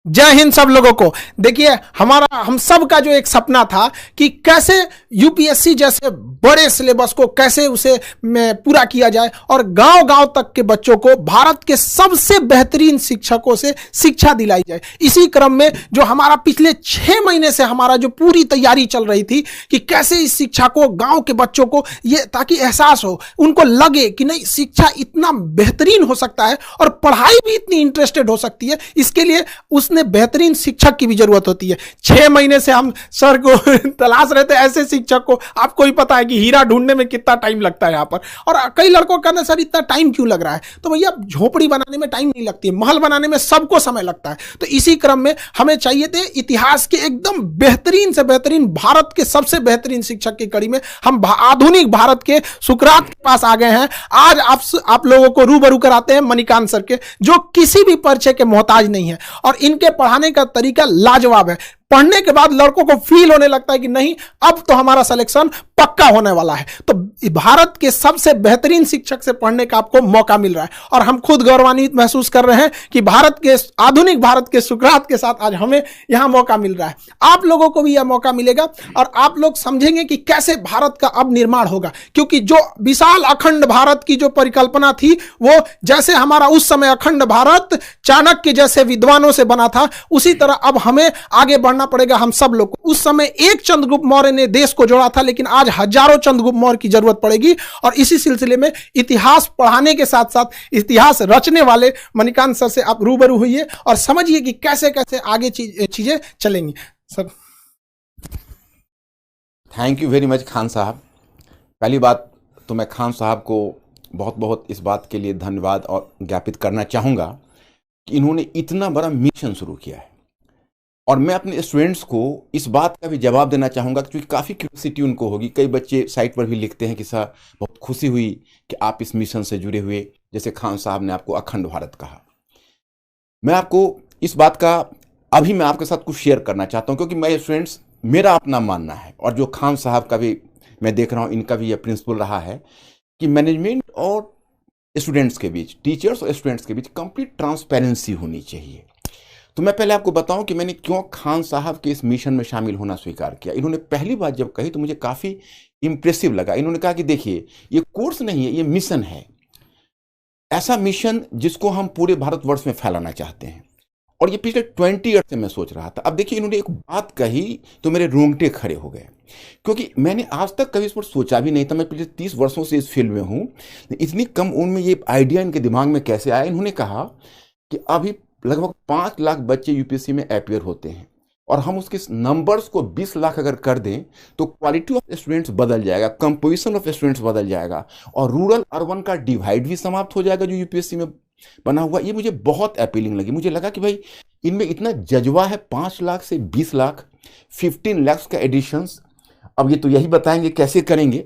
जय हिंद सब लोगों को। देखिए, हमारा हम सब का जो एक सपना था कि कैसे यूपीएससी जैसे बड़े सिलेबस को कैसे उसे में पूरा किया जाए और गांव-गांव तक के बच्चों को भारत के सबसे बेहतरीन शिक्षकों से शिक्षा दिलाई जाए। इसी क्रम में जो हमारा पिछले 6 महीने से हमारा जो पूरी तैयारी चल रही थी कि कैसे इस शिक्षा को गांव के बच्चों को ये ताकि एहसास हो, उनको लगे कि नहीं शिक्षा इतना बेहतरीन हो सकता है और पढ़ाई भी इतनी इंटरेस्टेड हो सकती है। इसके लिए उसने बेहतरीन शिक्षक की भी जरूरत होती है। 6 महीने से हम सर को तलाश रहे थे ऐसे शिक्षक को। आपको ही पता है कि हीरा ढूंढने में कितना टाइम लगता है यहाँ पर। और कई लड़कों का कहना सर इतना टाइम क्यों लग रहा है, तो भैया झोपड़ी बनाने में टाइम नहीं लगती है, महल बनाने में सबको समय लगता है। तो इसी क्रम में हमें चाहिए थे इतिहास के एकदम बेहतरीन से बेहतरीन भारत के सबसे बेहतरीन शिक्षक की कड़ी में हम आधुनिक भारत के सुकरात के पास आ गए हैं। आज आप लोगों को रूबरू कराते हैं मणिकांत सर के, जो किसी भी परिचय के मोहताज नहीं है और इनके पढ़ाने का तरीका लाजवाब है। पढ़ने के बाद लड़कों को फील होने लगता है कि नहीं अब तो हमारा सिलेक्शन पक्का होने वाला है। तो भारत के सबसे बेहतरीन शिक्षक से पढ़ने का आपको मौका मिल रहा है और हम खुद गौरवान्वित महसूस कर रहे हैं कि आधुनिक भारत के सुकरात के साथ आज हमें यहां मौका मिल रहा है। आप लोगों को भी यह मौका मिलेगा और आप लोग समझेंगे कि कैसे भारत का अब निर्माण होगा, क्योंकि जो विशाल अखंड भारत की जो परिकल्पना थी वो जैसे हमारा उस समय अखंड भारत चाणक्य जैसे विद्वानों से बना था, उसी तरह अब हमें आगे बढ़ना पड़ेगा हम सब लोग को। उस समय एक चंद्रगुप्त मौर्य ने देश को जोड़ा था, लेकिन आज हजारों चंद्रगुप्त मौर्य की जरूरत पड़ेगी। और इसी सिलसिले में इतिहास पढ़ाने के साथ साथ इतिहास रचने वाले मणिकांत सर से आप रूबरू हुइए और समझिए कि कैसे कैसे आगे चीजें चलेंगी। Sir thank you very much Khan साहब। पहली बात तो मैं खान साहब को बहुत बहुत इस बात के लिए धन्यवाद और ज्ञापित करना चाहूँगा कि इन्होंने इतना बड़ा मिशन शुरू किया है। और मैं अपने स्टूडेंट्स को इस बात का भी जवाब देना चाहूँगा क्योंकि काफ़ी क्यूरियोसिटी उनको होगी। कई बच्चे साइट पर भी लिखते हैं कि सर बहुत खुशी हुई कि आप इस मिशन से जुड़े हुए, जैसे खान साहब ने आपको अखंड भारत कहा। मैं आपको इस बात का अभी मैं आपके साथ कुछ शेयर करना चाहता हूँ क्योंकि मैं स्टूडेंट्स मेरा अपना मानना है और जो खान साहब का भी मैं देख रहा हूँ इनका भी यह प्रिंसिपल रहा है कि मैनेजमेंट और स्टूडेंट्स के बीच, टीचर्स और स्टूडेंट्स के बीच कंप्लीट ट्रांसपेरेंसी होनी चाहिए। तो मैं पहले आपको बताऊं कि मैंने क्यों खान साहब के इस मिशन में शामिल होना स्वीकार किया। इन्होंने पहली बात जब कही तो मुझे काफ़ी इंप्रेसिव लगा। इन्होंने कहा कि देखिए ये कोर्स नहीं है, ये मिशन है, ऐसा मिशन जिसको हम पूरे भारतवर्ष में फैलाना चाहते हैं। और ये पिछले 20 ईयर से मैं सोच रहा था। अब देखिए इन्होंने एक बात कही तो मेरे रोंगटे खड़े हो गए क्योंकि मैंने आज तक कभी इस पर सोचा भी नहीं था। मैं पिछले 30 वर्षों से इस फील्ड में हूँ, इतनी कम उम्र में ये आइडिया इनके दिमाग में कैसे आया। इन्होंने कहा कि अभी लगभग 5 लाख बच्चे यूपीएससी में अपीयर होते हैं और हम उसके नंबर्स को 20 लाख अगर कर दें तो क्वालिटी ऑफ स्टूडेंट्स बदल जाएगा, कंपोजिशन ऑफ स्टूडेंट्स बदल जाएगा और रूरल अर्बन का डिवाइड भी समाप्त हो जाएगा जो यूपीएससी में बना हुआ। ये मुझे बहुत अपीलिंग लगी। मुझे लगा कि भाई इनमें इतना जज्बा है। 5 लाख से 20 लाख, 15 लाख का एडिशंस। अब ये तो यही बताएंगे कैसे करेंगे,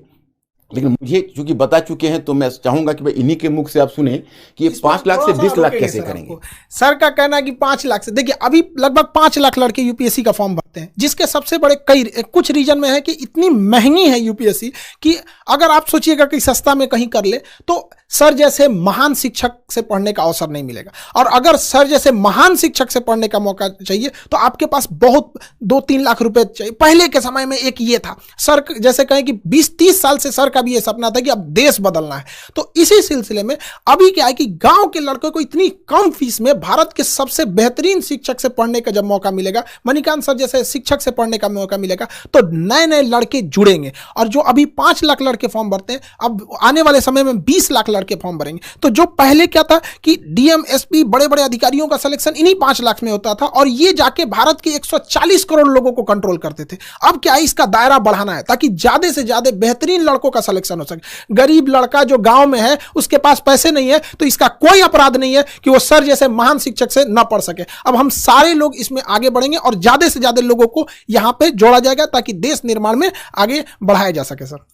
लेकिन मुझे चूंकि बता चुके हैं तो मैं चाहूंगा कि भाई इन्हीं के मुख से आप सुने कि ये 5 लाख से 20 लाख कैसे करेंगे। सर का कहना है कि 5 लाख से, देखिए अभी लगभग 5 लाख लड़के यूपीएससी का फॉर्म भरते हैं, जिसके सबसे बड़े कुछ रीजन में है कि इतनी महंगी है यूपीएससी कि अगर आप सोचिएगा कि सस्ता में कहीं कर ले तो सर जैसे महान शिक्षक से पढ़ने का अवसर नहीं मिलेगा। और अगर सर जैसे महान शिक्षक से पढ़ने का मौका चाहिए तो आपके पास बहुत 2-3 लाख रुपए चाहिए। पहले के समय में एक ये था, सर जैसे कहें कि 20-30 साल से सर का भी ये सपना था कि अब देश बदलना है। तो इसी सिलसिले में अभी क्या है कि गांव के लड़कों को इतनी कम फीस में भारत के सबसे बेहतरीन शिक्षक से पढ़ने का जब मौका मिलेगा, मणिकांत सर जैसे शिक्षक से पढ़ने का मौका मिलेगा, तो नए नए लड़के जुड़ेंगे। और जो अभी 5 लाख लड़के फॉर्म भरते हैं, अब आने वाले समय में 20 लाख लड़के फॉर्म भरेंगे। तो जो पहले क्या था कि डीएम, एसपी, बड़े बड़े अधिकारियों का सिलेक्शन इन्हीं 5 लाख में होता था और ये जाके भारत के 140 करोड़ लोगों को कंट्रोल करते थे। अब क्या है, इसका दायरा बढ़ाना है ताकि ज्यादा से ज्यादा बेहतरीन लड़कों का सिलेक्शन हो सके। गरीब लड़का जो गांव में है उसके पास पैसे नहीं है तो इसका कोई अपराध नहीं है कि वो सर जैसे महान शिक्षक से न पढ़ सके। अब हम सारे लोग इसमें आगे बढ़ेंगे और ज्यादा से ज्यादा लोगों को यहां पे जोड़ा जाएगा ताकि देश निर्माण में आगे बढ़ाया जा सके। Sir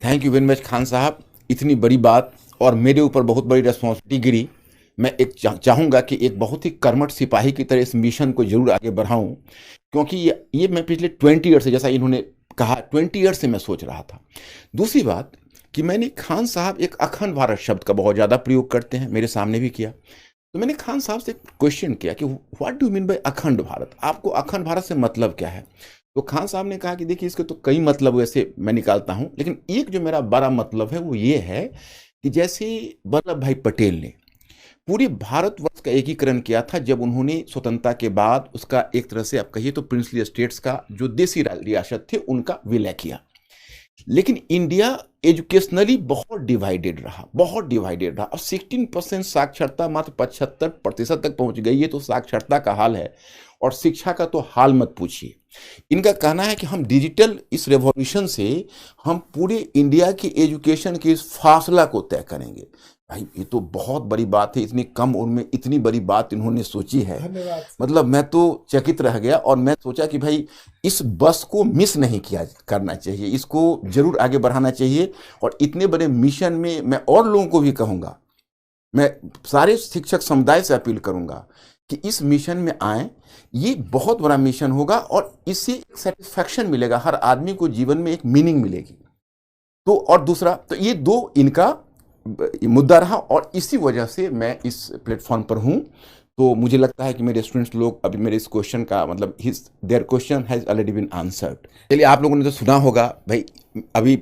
thank you very much Khan साहब। इतनी बड़ी बात और मेरे ऊपर बहुत बड़ी रिस्पॉन्सिबिलिटी गिरी। मैं एक चाहूँगा कि एक बहुत ही कर्मठ सिपाही की तरह इस मिशन को जरूर आगे बढ़ाऊँ क्योंकि ये मैं पिछले 20 ईयर से, जैसा इन्होंने कहा 20 ईयर से मैं सोच रहा था। दूसरी बात कि मैंने खान साहब एक अखंड भारत शब्द का बहुत ज़्यादा प्रयोग करते हैं, मेरे सामने भी किया। तो मैंने खान साहब से क्वेश्चन किया कि व्हाट डू मीन बाय अखंड भारत, आपको अखंड भारत से मतलब क्या है? तो खान साहब ने कहा कि देखिए इसके तो कई मतलब वैसे मैं निकालता हूं, लेकिन एक जो मेरा बड़ा मतलब है वो ये है कि जैसे वल्लभ भाई पटेल ने पूरे भारतवर्ष का एकीकरण किया था जब उन्होंने स्वतंत्रता के बाद उसका एक तरह से आप कहिए तो प्रिंसली स्टेट्स का जो देसी रियासत थे उनका विलय किया। लेकिन इंडिया एजुकेशनली बहुत डिवाइडेड रहा, बहुत डिवाइडेड रहा। अब 16% साक्षरता मात्र 75% तक पहुंच गई है, तो साक्षरता का हाल है और शिक्षा का तो हाल मत पूछिए। इनका कहना है कि हम डिजिटल इस रेवोल्यूशन से हम पूरे इंडिया की एजुकेशन के इस फासला को तय करेंगे। भाई ये तो बहुत बड़ी बात है, इतनी कम उम्र में इतनी बड़ी बात इन्होंने सोची है। मतलब मैं तो चकित रह गया और मैं सोचा कि भाई इस बस को मिस नहीं किया करना चाहिए, इसको जरूर आगे बढ़ाना चाहिए। और इतने बड़े मिशन में मैं और लोगों को भी कहूँगा, मैं सारे शिक्षक समुदाय से अपील करूँगा कि इस मिशन में आए। ये बहुत बड़ा मिशन होगा और इससे सेटिस्फैक्शन मिलेगा, हर आदमी को जीवन में एक मीनिंग मिलेगी। तो और दूसरा तो ये दो इनका मुद्दा रहा और इसी वजह से मैं इस प्लेटफॉर्म पर हूं। तो मुझे लगता है कि मेरे स्टूडेंट्स लोग अभी मेरे इस क्वेश्चन का मतलब their question has already been answered. चलिए आप लोगों ने तो सुना होगा भाई, अभी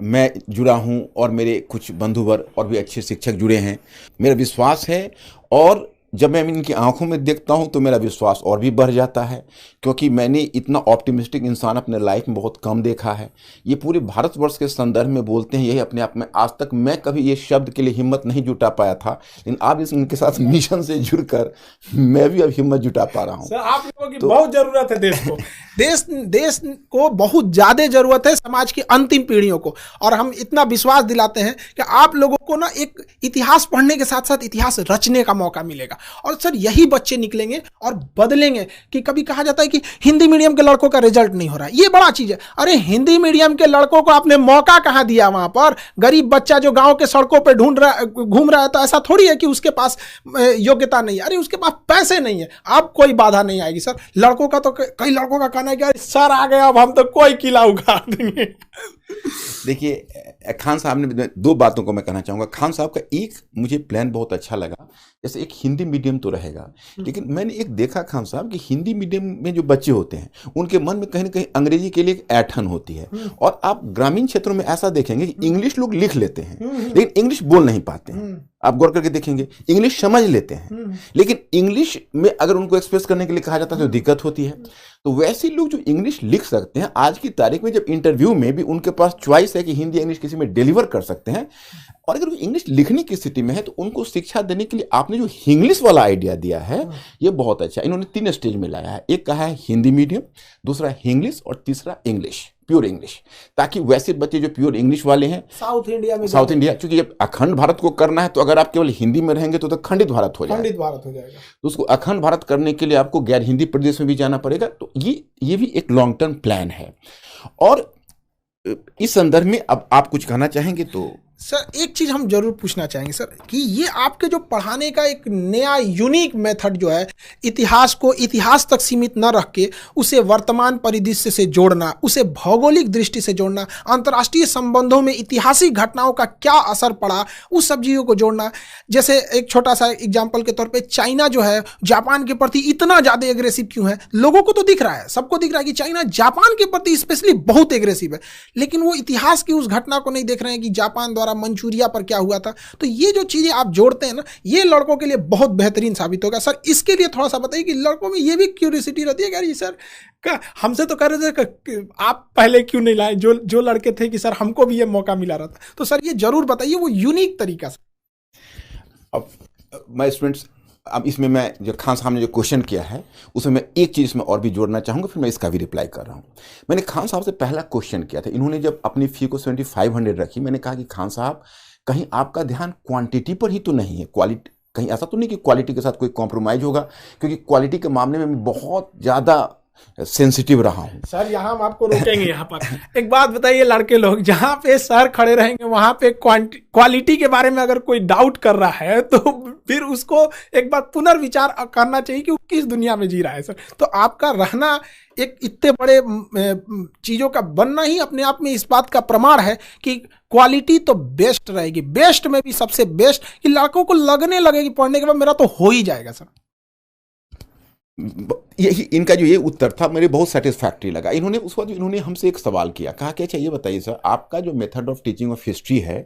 मैं जुड़ा हूं और मेरे कुछ बंधुवर और भी अच्छे शिक्षक जुड़े हैं। मेरा विश्वास है और जब मैं इनकी आंखों में देखता हूं तो मेरा विश्वास और भी बढ़ जाता है, क्योंकि मैंने इतना ऑप्टिमिस्टिक इंसान अपने लाइफ में बहुत कम देखा है। ये पूरे भारतवर्ष के संदर्भ में बोलते हैं, यही अपने आप में आज तक मैं कभी ये शब्द के लिए हिम्मत नहीं जुटा पाया था, लेकिन आप इनके साथ मिशन से जुड़कर मैं भी अब हिम्मत जुटा पा रहा हूँ। सर आप लोगों की बहुत जरूरत है देश को। देश को बहुत ज्यादा जरूरत है, समाज की अंतिम पीढ़ियों को। और हम इतना विश्वास दिलाते हैं कि आप लोगों को ना एक इतिहास पढ़ने के साथ साथ इतिहास रचने का मौका मिलेगा। और सर यही बच्चे निकलेंगे और बदलेंगे। कि कभी कहा जाता है कि हिंदी मीडियम के लड़कों का रिजल्ट नहीं हो रहा है, ये बड़ा चीज है। अरे हिंदी मीडियम के लड़कों को आपने मौका कहां दिया? वहां पर गरीब बच्चा जो गांव के सड़कों पे घूम रहा है, तो ऐसा थोड़ी है कि उसके पास योग्यता नहीं है। अरे उसके पास पैसे नहीं है, अब कोई बाधा नहीं आएगी सर। लड़कों का तो कई लड़कों का कहना है कि सर आ गया अब हम तो कोई किला उखाड़ देंगे। देखिए खान साहब ने दो बातों को मैं कहना चाहूँगा। खान साहब का एक मुझे प्लान बहुत अच्छा लगा, जैसे एक हिंदी मीडियम तो रहेगा, लेकिन मैंने एक देखा खान साहब कि हिंदी मीडियम में जो बच्चे होते हैं उनके मन में कहीं ना कहीं अंग्रेजी के लिए एक ऐंठन होती है। और आप ग्रामीण क्षेत्रों में ऐसा देखेंगे कि इंग्लिश लोग लिख लेते हैं लेकिन इंग्लिश बोल नहीं पाते हैं। आप गौर करके देखेंगे इंग्लिश समझ लेते हैं लेकिन इंग्लिश में अगर उनको एक्सप्रेस करने के लिए कहा जाता है तो दिक्कत होती है। तो वैसे लोग जो इंग्लिश लिख सकते हैं, आज की तारीख में जब इंटरव्यू में भी उनके पास चॉइस है कि हिंदी इंग्लिश किसी में डिलीवर कर सकते हैं, और अगर वो इंग्लिश लिखने की स्थिति में है तो उनको शिक्षा देने के लिए आपने जो इंग्लिश वाला आइडिया दिया है ये बहुत अच्छा। इन्होंने 3 स्टेज में लाया है, एक कहा है हिंदी मीडियम, दूसरा इंग्लिश और तीसरा इंग्लिश, प्योर इंग्लिश, ताकि वैसे बच्चे जो प्योर इंग्लिश वाले हैं साउथ इंडिया, क्योंकि जब अखंड भारत को करना है तो अगर आप केवल हिंदी में रहेंगे तो खंडित भारत हो जाएगा। तो उसको अखंड भारत करने के लिए आपको गैर हिंदी प्रदेश में भी जाना पड़ेगा। तो ये भी एक लॉन्ग टर्म प्लान है। और इस संदर्भ में अब आप कुछ कहना चाहेंगे? तो सर एक चीज हम जरूर पूछना चाहेंगे सर कि ये आपके जो पढ़ाने का एक नया यूनिक मेथड जो है, इतिहास को इतिहास तक सीमित न रख के उसे वर्तमान परिदृश्य से जोड़ना, उसे भौगोलिक दृष्टि से जोड़ना, अंतर्राष्ट्रीय संबंधों में ऐतिहासिक घटनाओं का क्या असर पड़ा उस सब चीज़ों को जोड़ना। जैसे एक छोटा सा एग्जाम्पल के तौर पर चाइना जो है जापान के प्रति इतना ज़्यादा एग्रेसिव क्यों है? लोगों को तो दिख रहा है, सबको दिख रहा है कि चाइना जापान के प्रति स्पेशली बहुत एग्रेसिव है, लेकिन वो इतिहास की उस घटना को नहीं देख रहे हैं कि जापान द्वारा मंचूरिया पर क्या हुआ था। तो ये जो चीजें आप जोड़ते हैं ना, ये लड़कों के लिए बहुत बेहतरीन साबित होगा। सर इसके लिए थोड़ा सा बताइए कि लड़कों में ये भी क्यूरियोसिटी रहती है कि अरे सर हमसे तो कह रहे थे कि आप पहले क्यों नहीं लाए, जो लड़के थे कि सर हमको भी ये मौका मिला रहा था। तो सर ये जरूर बताइए वो यूनिक तरीका से। अब माय स्टूडेंट्स, अब इसमें मैं जो खान साहब ने जो क्वेश्चन किया है उसमें मैं एक चीज़ इसमें और भी जोड़ना चाहूँगा, फिर मैं इसका भी रिप्लाई कर रहा हूँ। मैंने खान साहब से पहला क्वेश्चन किया था, इन्होंने जब अपनी फ़ी को 7500 रखी, मैंने कहा कि खान साहब कहीं आपका ध्यान क्वांटिटी पर ही तो नहीं है, क्वालिटी, कहीं ऐसा तो नहीं कि क्वालिटी के साथ कोई कॉम्प्रोमाइज़ होगा? क्योंकि क्वालिटी के मामले में बहुत ज़्यादा सेंसिटिव रहा हूँ। सर यहाँ हम आपको रोकेंगे यहाँ पर। एक बात बताइए, लड़के लोग जहाँ पे सर खड़े रहेंगे वहां पे क्वालिटी के बारे में अगर कोई डाउट कर रहा है तो फिर उसको एक बार पुनर्विचार करना चाहिए कि वो किस दुनिया में जी रहा है सर। तो आपका रहना एक इतने बड़े चीजों का बनना ही अपने आप में इस बात का प्रमाण है कि क्वालिटी तो बेस्ट रहेगी, बेस्ट में भी सबसे बेस्ट, कि लड़कों को लगने लगेगी पढ़ने के बाद मेरा तो हो ही जाएगा सर। यही इनका जो ये उत्तर था मेरे बहुत सेटिस्फैक्ट्री लगा। इन्होंने उस वक्त इन्होंने हमसे एक सवाल किया, कहा कि अच्छा ये बताइए सर, आपका जो method of teaching of history है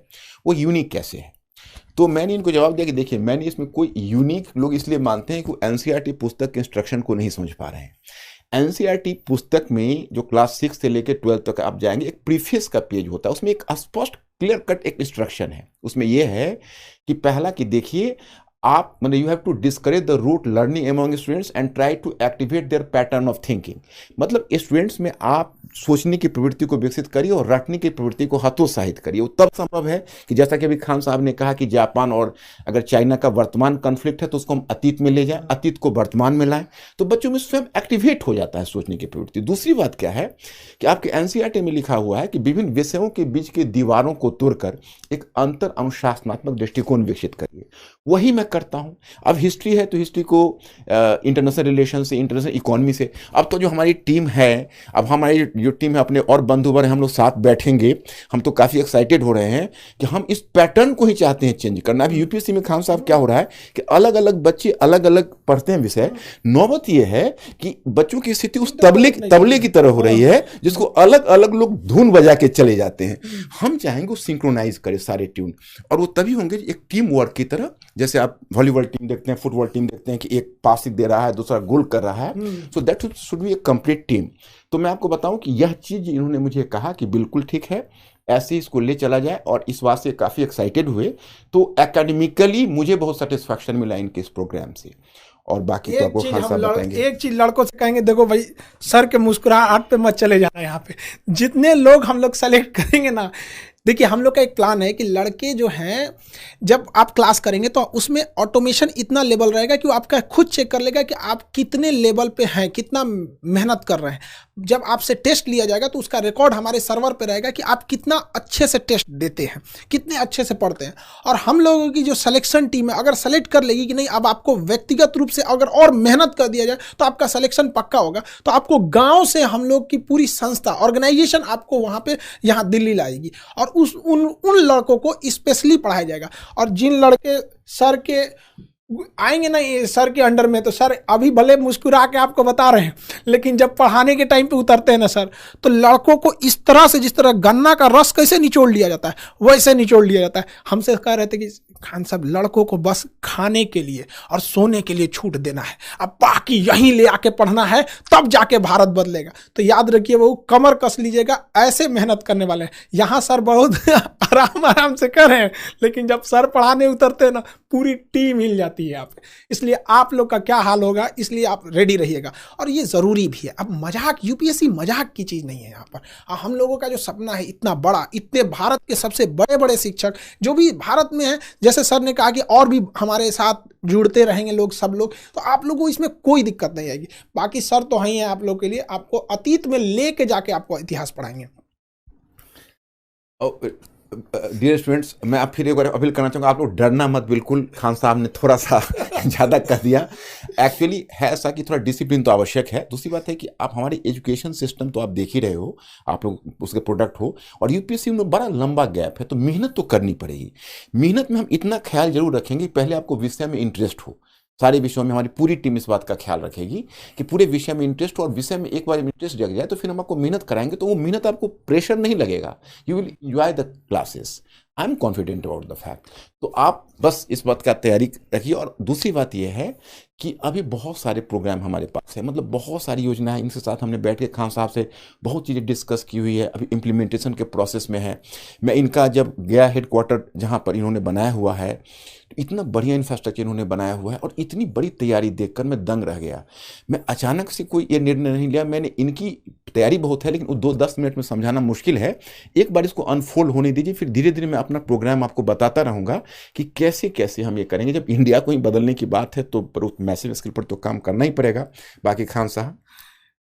वो यूनिक कैसे है? तो मैंने इनको जवाब दिया कि देखिए, मैंने इसमें कोई यूनिक, लोग इसलिए मानते हैं कि वो एनसीईआरटी पुस्तक के इंस्ट्रक्शन को नहीं समझ पा रहे हैं। एनसीईआरटी पुस्तक में जो क्लास 6 से लेकर 12 तक आप जाएंगे, एक प्रीफेस का पेज होता है, उसमें एक स्पष्ट क्लियर कट एक इंस्ट्रक्शन है। उसमें यह है कि पहला कि देखिए आप मतलब you have to discourage the rote learning among students and try to activate their pattern of thinking. मतलब स्टूडेंट्स में आप सोचने की प्रवृत्ति को विकसित करिए और रटने की प्रवृत्ति को हतोत्साहित करिए। वो तब संभव है कि जैसा कि अभी खान साहब ने कहा कि जापान और अगर चाइना का वर्तमान कॉन्फ्लिक्ट है तो उसको हम अतीत में ले जाएं, अतीत को वर्तमान में लाएं, तो बच्चों में स्वयं एक्टिवेट हो जाता है सोचने की प्रवृत्ति। दूसरी बात क्या है कि आपके एनसीईआरटी में लिखा हुआ है कि विभिन्न विषयों के बीच की दीवारों को तोड़कर एक अंतर अनुशासनात्मक दृष्टिकोण विकसित करिए। वही मैं करता हूं। अब हिस्ट्री है तो हिस्ट्री को इंटरनेशनल रिलेशन से, इंटरनेशनल इकोनॉमी से, अब तो जो हमारी टीम है, अब हमारी जो टीम है अपने और बंधुवर हैं, हम लोग साथ बैठेंगे, हम तो काफ़ी एक्साइटेड हो रहे हैं कि हम इस पैटर्न को ही चाहते हैं चेंज करना। अभी यूपीएससी में खान साहब क्या हो रहा है कि अलग अलग बच्चे अलग अलग पढ़ते हैं विषय, नौबत यह है कि बच्चों की स्थिति उस तबले की तरह हो रही है जिसको अलग अलग लोग धुन बजा के चले जाते हैं। हम चाहेंगे वो सिंक्रोनाइज करे सारे ट्यून, और वो तभी होंगे एक टीम वर्क की तरह। जैसे आप वॉलीबॉल टीम देखते हैं, फुटबॉल टीम देखते हैं कि एक पासिंग दे रहा है, दूसरा गोल कर रहा है, so that should be A complete team. तो मैं आपको बताऊं कि यह चीज इन्होंने मुझे कहा कि बिल्कुल ठीक है, ऐसे ही इसको ले चला जाए, और इस बात से काफ़ी एक्साइटेड हुए। तो एकेडमिकली मुझे बहुत सेटिस्फैक्शन मिला इनके इस प्रोग्राम से। और बाकी तो आपको खान साहब बताएंगे। एक चीज लड़कों से कहेंगे, देखो भाई सर के मुस्कुराहट पे मत चले जाना। यहाँ पे जितने लोग हम लोग सेलेक्ट करेंगे ना, देखिए हम लोग का एक प्लान है कि लड़के जो हैं जब आप क्लास करेंगे तो उसमें ऑटोमेशन इतना लेवल रहेगा कि वो आपका खुद चेक कर लेगा कि आप कितने लेवल पे हैं, कितना मेहनत कर रहे हैं। जब आपसे टेस्ट लिया जाएगा तो उसका रिकॉर्ड हमारे सर्वर पे रहेगा कि आप कितना अच्छे से टेस्ट देते हैं, कितने अच्छे से पढ़ते हैं। और हम लोगों की जो सिलेक्शन टीम है अगर सेलेक्ट कर लेगी कि नहीं अब आपको व्यक्तिगत रूप से अगर और मेहनत कर दिया जाए तो आपका सिलेक्शन पक्का होगा, तो आपको गाँव से हम लोग की पूरी संस्था ऑर्गेनाइजेशन आपको वहाँ पे यहाँ दिल्ली लाएगी और उन लड़कों को स्पेशली पढ़ाया जाएगा। और जिन लड़के सर के आएंगे ना ये सर के अंडर में, तो सर अभी भले मुस्कुरा के आपको बता रहे हैं, लेकिन जब पढ़ाने के टाइम पे उतरते हैं ना सर, तो लड़कों को इस तरह से, जिस तरह गन्ना का रस कैसे निचोड़ लिया जाता है वैसे निचोड़ लिया जाता है। हमसे कह रहे थे कि खान साहब लड़कों को बस खाने के लिए और सोने के लिए छूट देना है, अब बाकी यहीं ले आके पढ़ना है, तब जाके भारत बदलेगा। तो याद रखिए वो कमर कस लीजिएगा, ऐसे मेहनत करने वाले हैं। यहाँ सर बहुत आराम से कर रहे हैं, लेकिन जब सर पढ़ाने उतरते हैं ना पूरी टीम हिल जाती है यहाँ पे। इसलिए आप लोग का क्या हाल होगा, इसलिए आप रेडी रहिएगा। और ये ज़रूरी भी है। अब मजाक, यूपीएससी मजाक की चीज़ नहीं है। यहाँ पर हम लोगों का जो सपना है इतना बड़ा, इतने भारत के सबसे बड़े बड़े शिक्षक जो भी भारत में हैं, जैसे सर ने कहा कि और भी हमारे साथ जुड़ते रहेंगे लोग, सब लोग, तो आप लोगों को इसमें कोई दिक्कत नहीं आएगी। बाकी सर तो हैं आप लोग के लिए, आपको अतीत में लेके जाके आपको इतिहास पढ़ाएंगे। डियर स्टूडेंट्स, मैं आप फिर एक बार अपील करना चाहूँगा, आप लोग डरना मत बिल्कुल। खान साहब ने थोड़ा सा ज़्यादा कर दिया। एक्चुअली है ऐसा कि थोड़ा डिसिप्लिन तो आवश्यक है। दूसरी बात है कि आप हमारे एजुकेशन सिस्टम तो आप देख ही रहे हो, आप लोग उसके प्रोडक्ट हो, और यूपीएससी में बड़ा लंबा गैप है, तो मेहनत तो करनी पड़ेगी। मेहनत में हम इतना ख्याल जरूर रखेंगे, पहले आपको विषय में इंटरेस्ट हो। सारे विषयों में हमारी पूरी टीम इस बात का ख्याल रखेगी कि पूरे विषय में इंटरेस्ट हो, और विषय में एक बार इंटरेस्ट जग जाए तो फिर हम आपको मेहनत कराएंगे, तो वो मेहनत आपको प्रेशर नहीं लगेगा, you will enjoy the classes. I am confident about the fact. तो आप बस इस बात का तैयारी रखिए। और दूसरी बात यह है कि अभी बहुत सारे प्रोग्राम हमारे पास है, मतलब बहुत सारी योजना है। इनके साथ हमने बैठ के खान साहब से बहुत चीज़ें डिस्कस की हुई है, अभी इम्प्लीमेंटेशन के प्रोसेस में है। मैं इनका जब गया हेडक्वार्टर जहाँ पर इन्होंने बनाया हुआ है, तो इतना बढ़िया इंफ्रास्ट्रक्चर इन्होंने बनाया हुआ है और इतनी बड़ी तैयारी देखकर मैं दंग रह गया। मैं अचानक से कोई ये निर्णय नहीं लिया, मैंने इनकी तैयारी बहुत है, लेकिन वो 2-10 मिनट में समझाना मुश्किल है। एक बार इसको अनफोल्ड होने दीजिए, फिर धीरे धीरे मैं अपना प्रोग्राम आपको बताता रहूँगा कि कैसे कैसे हम ये करेंगे। जब इंडिया को ही बदलने की बात है तो मैसिव स्केल पर तो काम करना ही पड़ेगा। बाकी खान साहब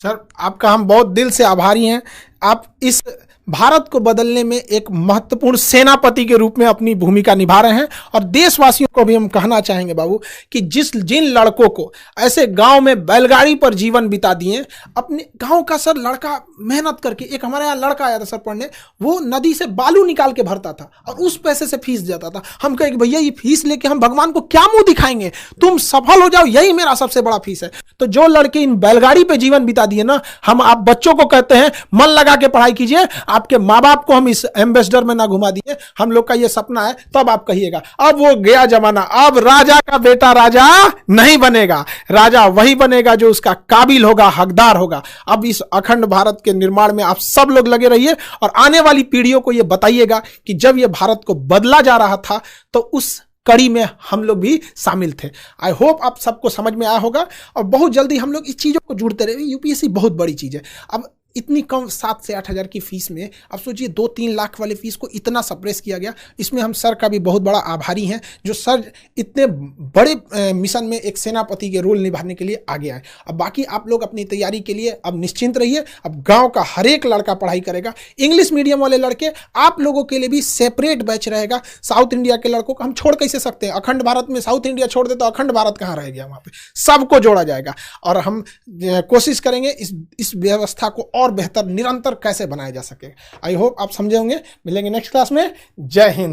सर आपका हम बहुत दिल से आभारी हैं। आप इस भारत को बदलने में एक महत्वपूर्ण सेनापति के रूप में अपनी भूमिका निभा रहे हैं। और देशवासियों को भी हम कहना चाहेंगे बाबू कि जिन लड़कों को ऐसे गांव में बैलगाड़ी पर जीवन बिता दिए, अपने गांव का सर लड़का मेहनत करके, एक हमारे यहाँ लड़का आया था सर पढ़ने, वो नदी से बालू निकाल के भरता था और उस पैसे से फीस देता था। हम कहे कि भैया ये फीस लेके हम भगवान को क्या मुंह दिखाएंगे, तुम सफल हो जाओ, यही मेरा सबसे बड़ा फीस है। तो जो लड़के इन बैलगाड़ी पे जीवन बिता दिए ना, हम आप बच्चों को कहते हैं मन लगा के पढ़ाई कीजिए। आपके माँ बाप को हम इस एम्बेसडर में ना घुमा दिए, हम लोग का ये सपना है, तब आप कहिएगा। अब वो गया जमाना, अब राजा का बेटा राजा नहीं बनेगा, राजा वही बनेगा जो उसका काबिल होगा, हकदार होगा। अब इस अखंड भारत के निर्माण में आप सब लोग लगे रहिए और आने वाली पीढ़ियों को ये बताइएगा कि जब ये भारत को बदला जा रहा था तो उस कड़ी में हम लोग भी शामिल थे। आई होप आप सबको समझ में आया होगा और बहुत जल्दी हम लोग इस चीज़ों को जुड़ते रहे। यूपीएससी बहुत बड़ी चीज़ है। अब इतनी कम 7 से 8 हज़ार की फीस में अब सोचिए 2-3 लाख वाले फीस को इतना सप्रेस किया गया। इसमें हम सर का भी बहुत बड़ा आभारी हैं, जो सर इतने बड़े मिशन में एक सेनापति के रोल निभाने के लिए आगे आए। अब बाकी आप लोग अपनी तैयारी के लिए अब निश्चिंत रहिए। अब गांव का हर एक लड़का पढ़ाई करेगा। इंग्लिश मीडियम वाले लड़के, आप लोगों के लिए भी सेपरेट बैच रहेगा। साउथ इंडिया के लड़कों को हम छोड़ कैसे सकते हैं? अखंड भारत में साउथ इंडिया छोड़ दे तो अखंड भारत कहाँ रह गया? वहाँ पे सबको जोड़ा जाएगा और हम कोशिश करेंगे इस व्यवस्था को और बेहतर निरंतर कैसे बनाया जा सके। आई होप आप समझे होंगे। मिलेंगे नेक्स्ट क्लास में। जय हिंद।